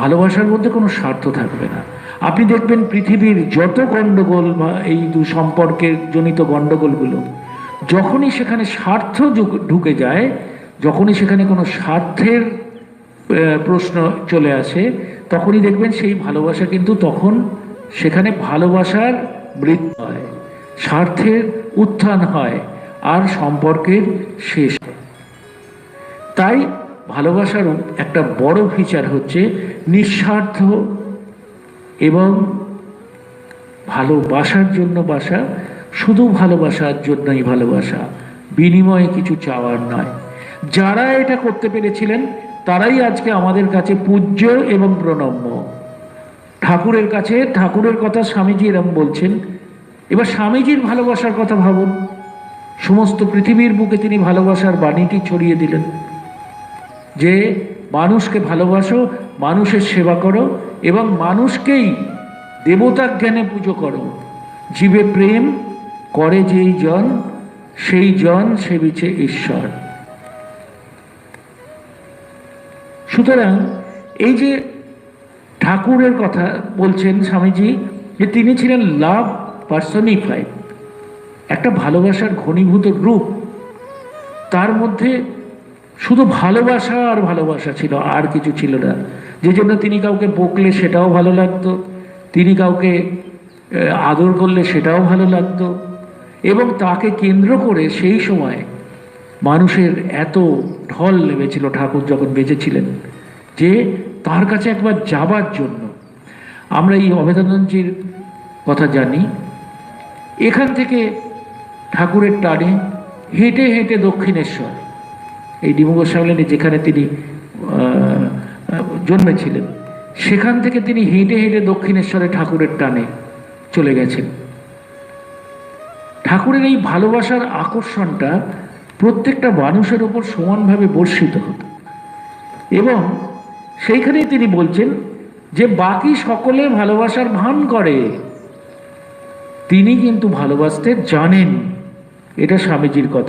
ভালোবাসার মধ্যে কোনো স্বার্থ থাকবে না। আপনি দেখবেন পৃথিবীর যত গণ্ডগোল বা এই সম্পর্কের জনিত গণ্ডগোলগুলো, যখনই সেখানে স্বার্থ ঢুকে যায়, যখনই সেখানে কোনো স্বার্থের প্রশ্ন চলে আসে, তখনই দেখবেন সেই ভালোবাসা কিন্তু তখন সেখানে ভালোবাসার মৃত্যু হয়, স্বার্থের উত্থান হয়, আর সম্পর্কের শেষ হয়। তাই ভালোবাসার একটা বড় ফিচার হচ্ছে নিঃস্বার্থ এবং ভালোবাসার জন্য বাসা, শুধু ভালোবাসার জন্যই ভালোবাসা, বিনিময়ে কিছু চাওয়ার নয়। যারা এটা করতে পেরেছিলেন তারাই আজকে আমাদের কাছে পূজ্য এবং প্রণম্য। ঠাকুরের কাছে ঠাকুরের কথা স্বামীজি এরম বলছেন। এবার স্বামীজির ভালোবাসার কথা ভাবুন, সমস্ত পৃথিবীর বুকে তিনি ভালোবাসার বাণীটি ছড়িয়ে দিলেন যে মানুষকে ভালোবাসো, মানুষের সেবা করো এবং মানুষকেই দেবতা জ্ঞানে পুজো করো। জীবে প্রেম করে যেই জন, সেই জন সেবিছে ঈশ্বর। সুতরাং এই যে ঠাকুরের কথা বলছেন স্বামীজি, যে তিনি ছিলেন লাভ পার্সনিফাইড, একটা ভালোবাসার ঘনীভূত রূপ। তার মধ্যে শুধু ভালোবাসা আর ভালোবাসা ছিল, আর কিছু ছিল না। যে জন্য তিনি কাউকে বকলে সেটাও ভালো লাগতো, তিনি কাউকে আদর করলে সেটাও ভালো লাগতো, এবং তাকে কেন্দ্র করে সেই সময় মানুষের এত ঢল নেমেছিল ঠাকুর যখন বেঁচেছিলেন, যে তার কাছে একবার যাবার জন্য। আমরা এই অভেদানন্দজির কথা জানি, এখান থেকে ঠাকুরের টানে হেঁটে হেঁটে দক্ষিণেশ্বর, এই ডিমগোস্বামী যেখানে তিনি জন্মেছিলেন, সেখান থেকে তিনি হেঁটে হেঁটে দক্ষিণেশ্বরে ঠাকুরের টানে চলে গেছেন। ঠাকুরের এই ভালোবাসার আকর্ষণটা প্রত্যেকটা মানুষের ওপর সমানভাবে বর্ষিত হতো, এবং সেইখানেই তিনি বলছেন যে বাকি সকলে ভালোবাসার ভান করে, তিনি কিন্তু ভালোবাসতে জানেন। এটা স্বামীজির কথা।